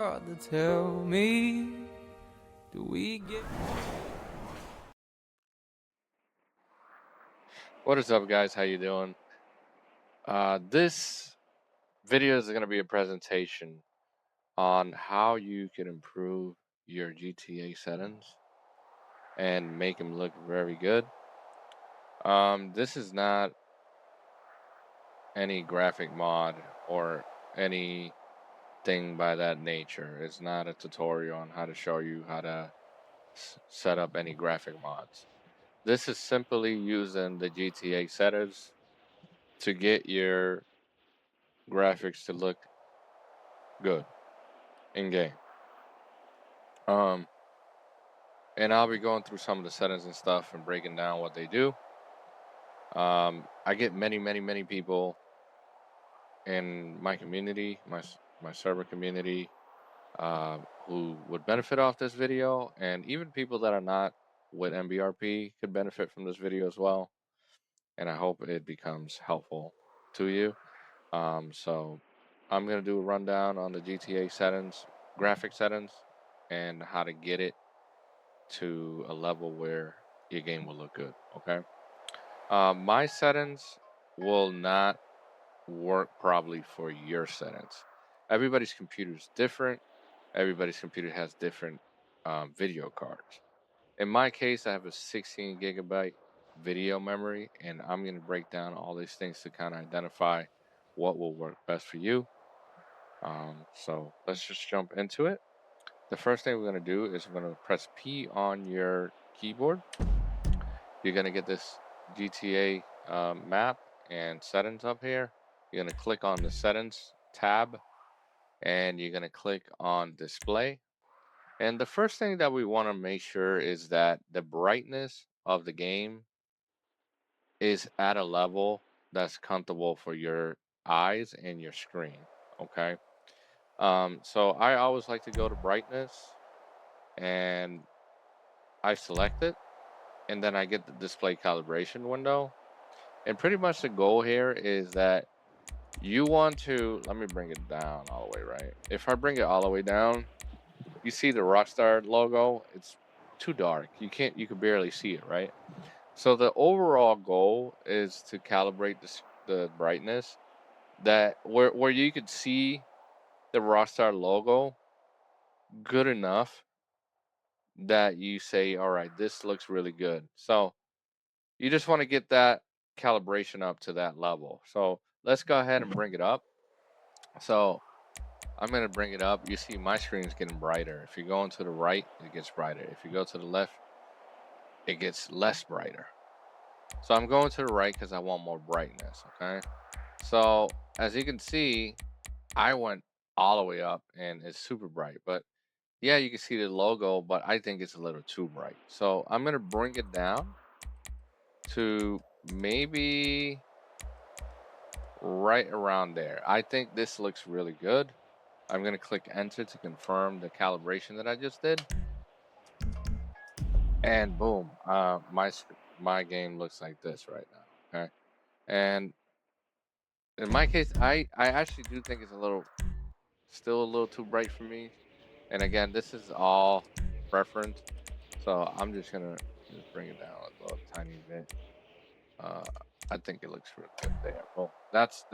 To tell me, do we get? What is up, guys? How you doing? This video is going to be a presentation on how you can improve your GTA settings and make them look very good. This is not any graphic mod or anything by that nature. It's not a tutorial on how to show you how to set up any graphic mods. This is simply using the GTA settings to get your graphics to look good in game. And I'll be going through some of the settings and stuff and breaking down what they do. I get many people in my community, my server community, who would benefit off this video, and even people that are not with MBRP could benefit from this video as well. And I hope it becomes helpful to you. So I'm gonna do a rundown on the GTA settings, graphic settings, and how to get it to a level where your game will look good. Okay. My settings will not work probably for your settings. Everybody's computer is different. Everybody's computer has different video cards. In my case, I have a 16 gigabyte video memory, and I'm going to break down all these things to kind of identify what will work best for you. So let's just jump into it. The first thing we're going to do is we're going to press P on your keyboard. You're going to get this GTA map and settings up here. You're going to click on the settings tab and you're going to click on display. And the first thing that we want to make sure is that the brightness of the game is at a level that's comfortable for your eyes and your screen. Okay. So I always like to go to brightness and I select it, and then I get the display calibration window. And pretty much the goal here is that you want to, let me bring it down all the way, right? If I bring it all the way down, you see the Rockstar logo, it's too dark. You can barely see it, right? So the overall goal is to calibrate the brightness that where you could see the Rockstar logo good enough that you say, all right, this looks really good. So you just want to get that calibration up to that level. So let's go ahead and bring it up. So I'm going to bring it up. You see my screen is getting brighter. If you go into the right, it gets brighter. If you go to the left, it gets less brighter. So I'm going to the right because I want more brightness, okay? So as you can see, I went all the way up and it's super bright. But yeah, you can see the logo, but I think it's a little too bright. So I'm going to bring it down to maybe right around there. I think this looks really good. I'm going to click enter to confirm the calibration that I just did. And boom, my game looks like this right now. Okay. And in my case, I actually do think it's still a little too bright for me. And again, this is all preference. So I'm just going to just bring it down a little tiny bit. Uh, I think it looks really good there. Well, that's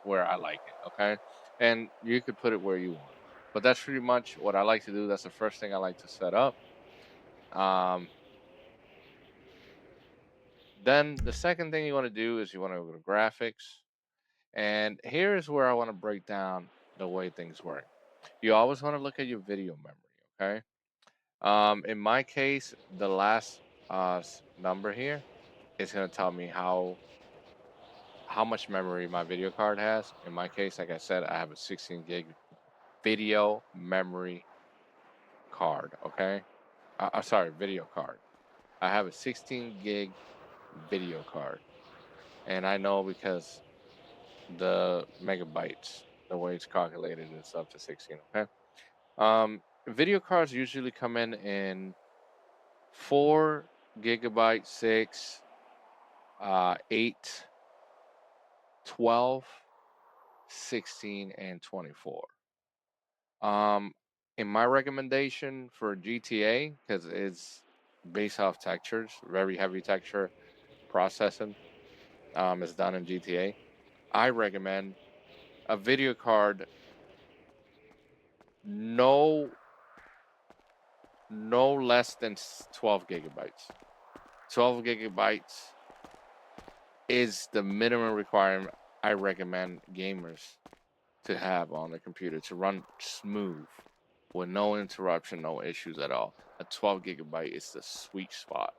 where I like it. Okay. And you could put it where you want. But that's pretty much what I like to do. That's the first thing I like to set up. Um, then the second thing you want to do is you want to go to graphics. And here's where I want to break down the way things work. You always want to look at your video memory, okay? In my case, the last number here is going to tell me how much memory my video card has. In my case, like I said, I have a 16 gig video memory card, okay? Sorry, video card. I have a 16 gig video card. And I know because the megabytes, the way it's calculated, is up to 16, okay? Video cards usually come in 4 gigabyte, 6, 8, 12, 16, and 24. in my recommendation for GTA, because it's based off textures, very heavy texture processing, is done in GTA. I recommend a video card no less than 12 gigabytes. 12 gigabytes is the minimum requirement I recommend gamers to have on the computer to run smooth with no interruption, no issues at all. A 12 gigabyte is the sweet spot.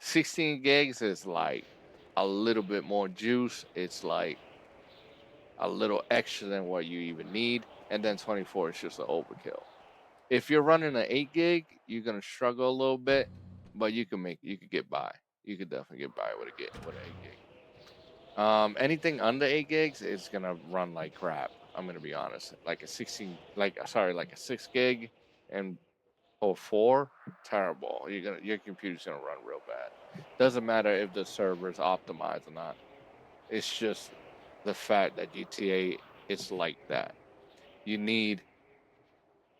16 gigs is like a little bit more juice. It's like a little extra than what you even need. And then 24 is just an overkill. If you're running an 8 gig, you're gonna struggle a little bit, but you could get by. You could definitely get by with an 8 gig. Anything under 8 gigs is gonna run like crap. I'm gonna be honest. Like a 6 gig and or 4, terrible. Your computer's gonna run real bad. Doesn't matter if the server's optimized or not. It's just the fact that GTA it's like that. You need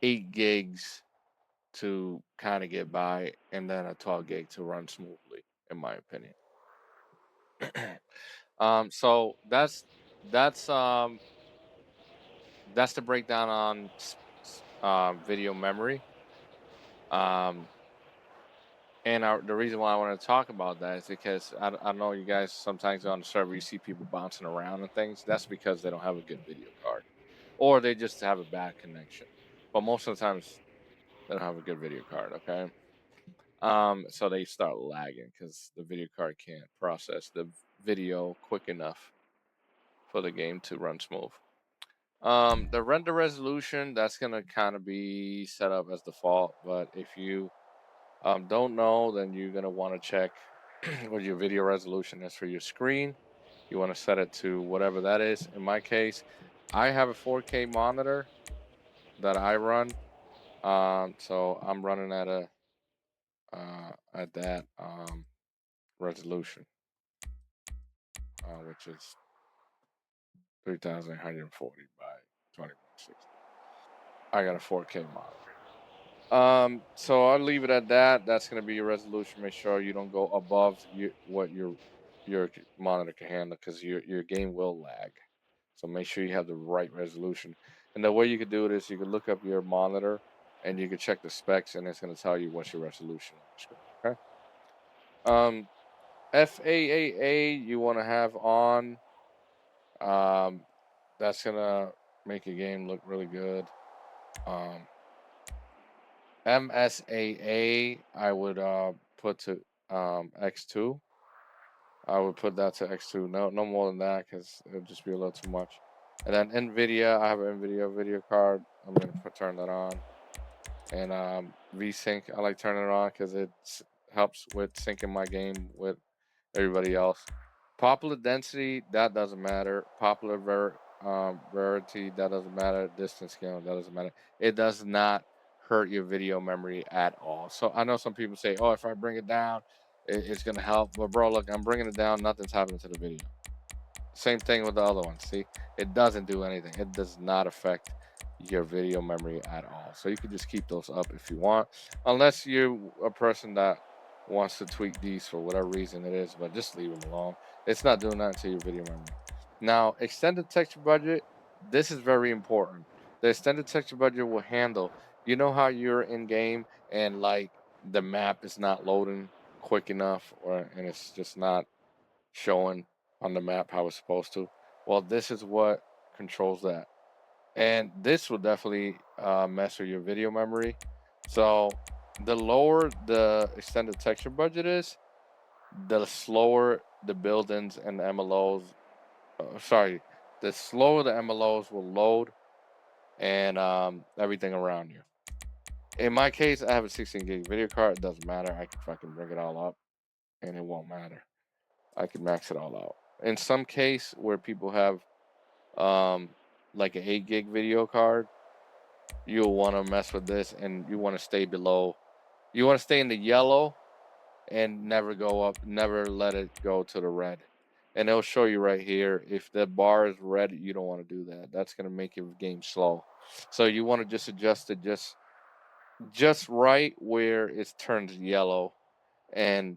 8 gigs to kind of get by, and then a 12 gig to run smoothly, in my opinion. So that's the breakdown on video memory. Um, and the reason why I want to talk about that is because I know you guys sometimes on the server you see people bouncing around and things. That's because they don't have a good video card, or they just have a bad connection. But most of the times they don't have a good video card. Okay. So they start lagging because the video card can't process the video quick enough for the game to run smooth. The render resolution that's gonna kind of be set up as default, but if you don't know, then you're gonna want to check what your video resolution is for your screen. You want to set it to whatever that is. In my case, I have a 4K monitor that I run, so I'm running at that resolution, which is 3,140 by 2160. I got a 4K monitor. So I'll leave it at that. That's gonna be your resolution. Make sure you don't go above what your monitor can handle because your game will lag. So make sure you have the right resolution. And the way you could do it is you could look up your monitor and you could check the specs, and it's gonna tell you what's your resolution on the screen. Okay. FAAA you want to have on. That's gonna make your game look really good. MSAA I would put to X2. I would put that to X2. No more than that because it'll just be a little too much. And then NVIDIA, I have an NVIDIA video card. I'm gonna turn that on. And VSync, I like turning it on because it helps with syncing my game with everybody else. Popular density, that doesn't matter. Popular rarity, that doesn't matter. Distance scale, that doesn't matter. It does not hurt your video memory at all. So I know some people say, oh, if I bring it down, it's going to help. But bro, look, I'm bringing it down. Nothing's happening to the video. Same thing with the other one. See, it doesn't do anything. It does not affect your video memory at all. So you can just keep those up if you want, unless you're a person that wants to tweak these for whatever reason it is, but just leave them alone. It's not doing that to your video memory. Now, extended texture budget, this is very important. The extended texture budget will handle, you know how you're in game and like the map is not loading quick enough and it's just not showing on the map how it's supposed to. Well, this is what controls that. And this will definitely mess with your video memory. So the lower the extended texture budget is, the slower the build-ins and the MLOs. The slower the MLOs will load and everything around you. In my case, I have a 16 gig video card. It doesn't matter. I can fucking bring it all up, and it won't matter. I can max it all out. In some case where people have like an 8 gig video card, you'll want to mess with this and you want to stay below. You want to stay in the yellow and never go up, never let it go to the red. And it'll show you right here. If the bar is red, you don't want to do that. That's going to make your game slow. So you want to just adjust it just right where it turns yellow, and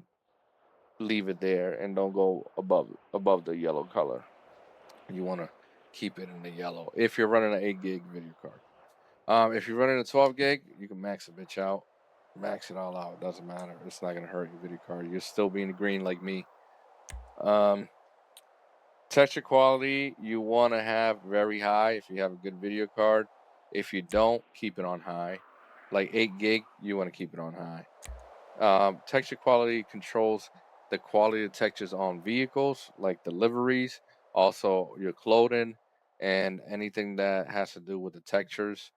leave it there, and don't go above the yellow color. You want to keep it in the yellow if you're running an 8 gig video card. If you're running a 12 gig, you can max the bitch out, max it all out. It doesn't matter. It's not gonna hurt your video card. You're still being green like me. Um, Texture quality you want to have very high if you have a good video card. If you don't, keep it on high. Like 8 gig, you want to keep it on high. Texture quality controls the quality of textures on vehicles, like the liveries, also your clothing, and anything that has to do with the textures.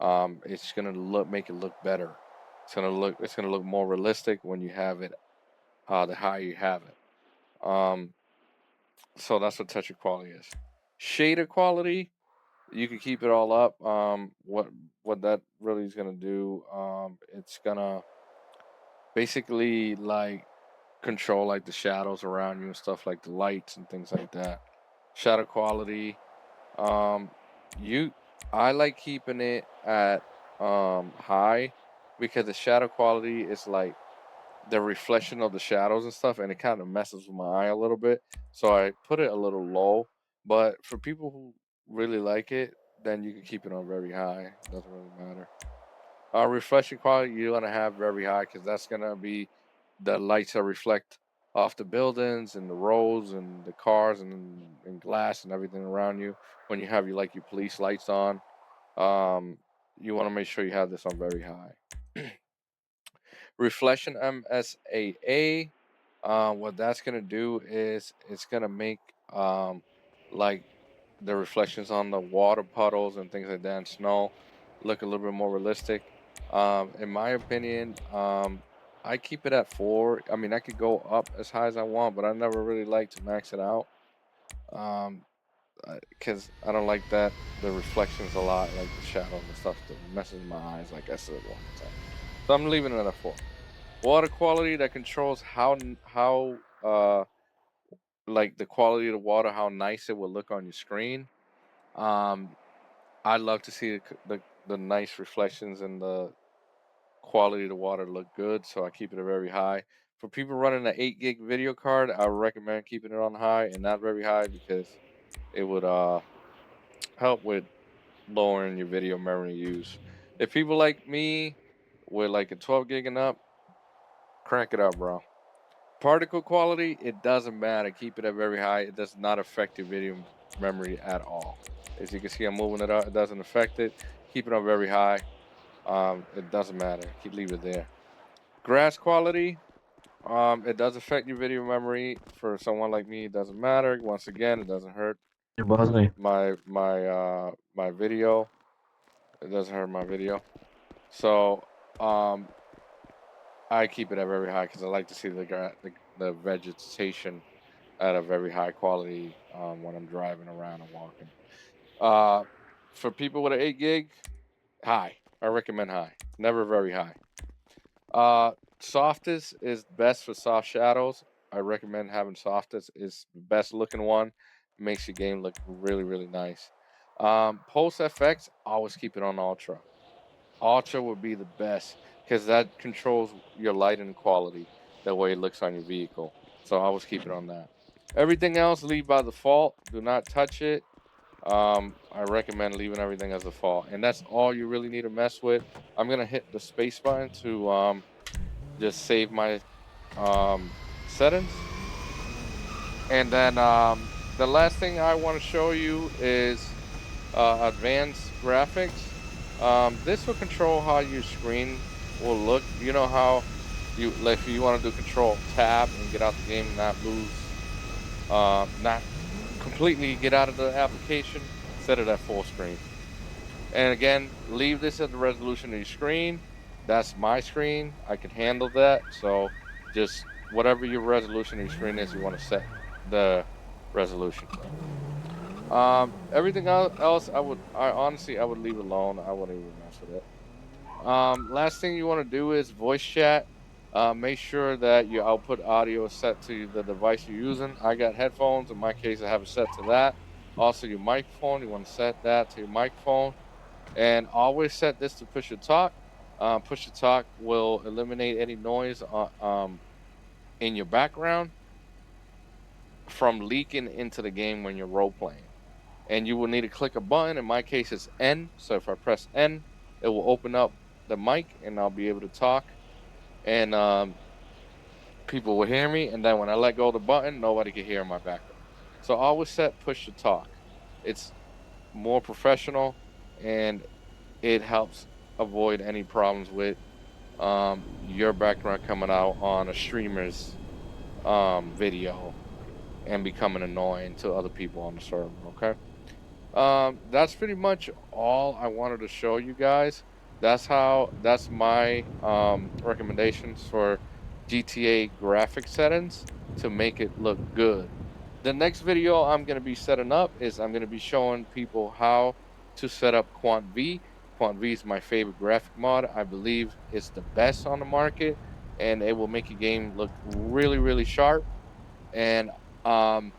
It's gonna make it look better. It's gonna look more realistic when you have it. The higher you have it. Um, so that's what texture quality is. Shader quality, you can keep it all up. What that really is gonna do, it's gonna basically like control like the shadows around you and stuff, like the lights and things like that. Shadow quality, um, you I like keeping it at high, because the shadow quality is like the reflection of the shadows and stuff, and it kind of messes with my eye a little bit. So I put it a little low. But for people who really like it, then you can keep it on very high. Doesn't really matter. Reflection quality you want to have very high, because that's gonna be the lights that reflect off the buildings and the roads and the cars and glass and everything around you. When you have your police lights on, um, you want to make sure you have this on very high. Reflection MSAA. What that's gonna do is it's gonna make like the reflections on the water puddles and things like that and snow look a little bit more realistic. In my opinion, I keep it at 4. I mean, I could go up as high as I want, but I never really like to max it out. Um, because I don't like that the reflections a lot, like the shadows and stuff, that messes with my eyes, like I said one more time. So I'm leaving it at 4. Water quality that controls how like the quality of the water, how nice it will look on your screen. Um, I love to see the nice reflections and the quality of the water look good, so I keep it very high. For people running an 8 gig video card, I would recommend keeping it on high and not very high, because it would help with lowering your video memory use. If people like me with like a 12 gig and up, crank it up, bro. Particle quality, it doesn't matter. Keep it at very high. It does not affect your video memory at all. As you can see, I'm moving it up. It doesn't affect it. Keep it on very high. It doesn't matter. Leave it there. Grass quality, it does affect your video memory. For someone like me, it doesn't matter. Once again, it doesn't hurt Your boss me. my video. It doesn't hurt my video. So um, I keep it at very high, because I like to see the vegetation at a very high quality when I'm driving around and walking. Uh, for people with an 8 gig, high. I recommend high. Never very high. Softest is best for soft shadows. I recommend having softest. Is the best looking one. Makes your game look really, really nice. Post FX, always keep it on ultra. Ultra would be the best, because that controls your lighting quality, the way it looks on your vehicle. So I always keep it on that. Everything else leave by default. Do not touch it. I recommend leaving everything as default, and that's all you really need to mess with. I'm gonna hit the space button to just save my settings, and then the last thing I want to show you is advanced graphics. This will control how your screen will look. You know how like, if you want to do Control Tab and get out the game and not lose, not completely get out of the application, set it at full screen. And again, leave this at the resolution of your screen. That's my screen. I can handle that. So just whatever your resolution of your screen is, you want to set the resolution. Everything else, I honestly, I would leave alone. I wouldn't even mess with it. Last thing you want to do is voice chat. Make sure that your output audio is set to the device you're using. I got headphones. In my case, I have it set to that. Also, your microphone, you want to set that to your microphone. And always set this to push to talk. Push to talk will eliminate any noise in your background from leaking into the game when you're role playing. And you will need to click a button. In my case, it's N. So if I press N, it will open up the mic and I'll be able to talk. And people will hear me. And then when I let go of the button, nobody can hear in my background. So always set push to talk. It's more professional and it helps avoid any problems with your background coming out on a streamer's video and becoming annoying to other people on the server. Okay. That's pretty much all I wanted to show you guys. That's my recommendations for GTA graphic settings to make it look good. The next video I'm going to be setting up is I'm going to be showing people how to set up QuantV. QuantV is my favorite graphic mod. I believe it's the best on the market and it will make your game look really, really sharp. And I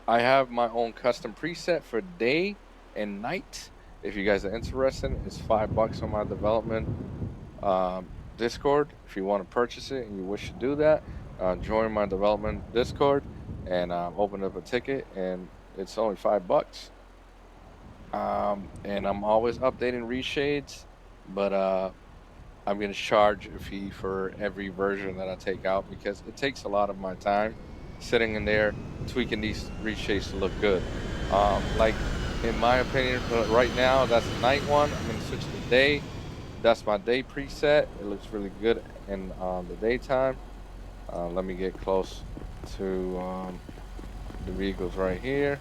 have my own custom preset for day and night. If you guys are interested, it's $5 on my development Discord. If you want to purchase it and you wish to do that, join my development Discord and open up a ticket, and it's only $5. And I'm always updating reshades, but I'm going to charge a fee for every version that I take out because it takes a lot of my time sitting in there tweaking these reshades to look good. Like in my opinion, right now that's the night one. I'm going to switch to day. That's my day preset. It looks really good in the daytime. Let me get close to the vehicles right here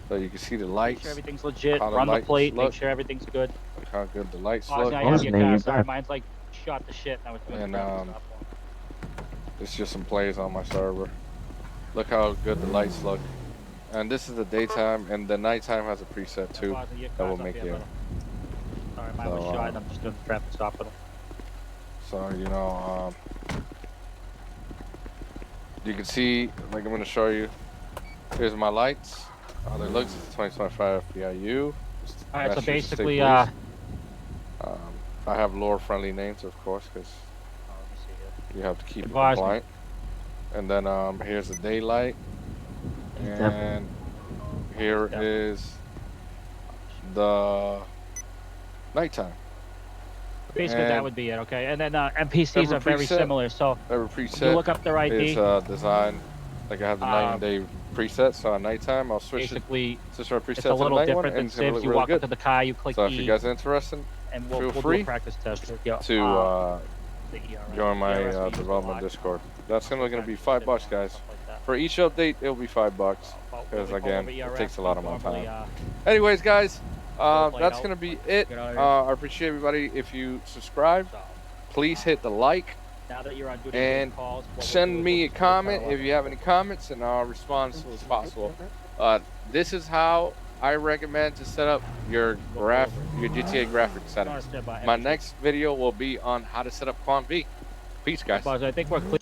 so you can see the lights. Make sure everything's legit. Run the plate. Make sure everything's good. Look how good the lights Oh, look. now you have your car. Sorry, mine's like shot to shit. Now it's doing it's just some plays on my server. Look how good the lights look. And this is the daytime, and the nighttime has a preset too that will make you. Sorry, mine was shot. I'm just doing the traffic stop with them. So you can see, like I'm gonna show you. Here's my lights. How they look. It's 2025 FPIU. All right, so basically, I have lore-friendly names, of course, because you have to keep it compliant. And then here's the daylight, and here is the nighttime. Basically, that would be it, okay? And then NPCs are very similar, so every preset you look up their ID. Is designed, like I have the night and day preset, so at nighttime I'll switch basically, switch our preset it's a little to the night different one, than and it's gonna Civs. look You really walk good. up to the car, you click So E, if you guys are interested, and feel we'll free do a practice test to join my development lock. Discord. That's only going to be $5, guys. For each update, it'll be $5 because again, it takes a lot of my time. Anyways, guys, that's going to be it. I appreciate everybody. If you subscribe, please hit the like and send me a comment if you have any comments, and I'll respond as soon as possible. This is how I recommend to set up your GTA graphic settings. My next video will be on how to set up QuantV. Peace, guys. I think we're clear.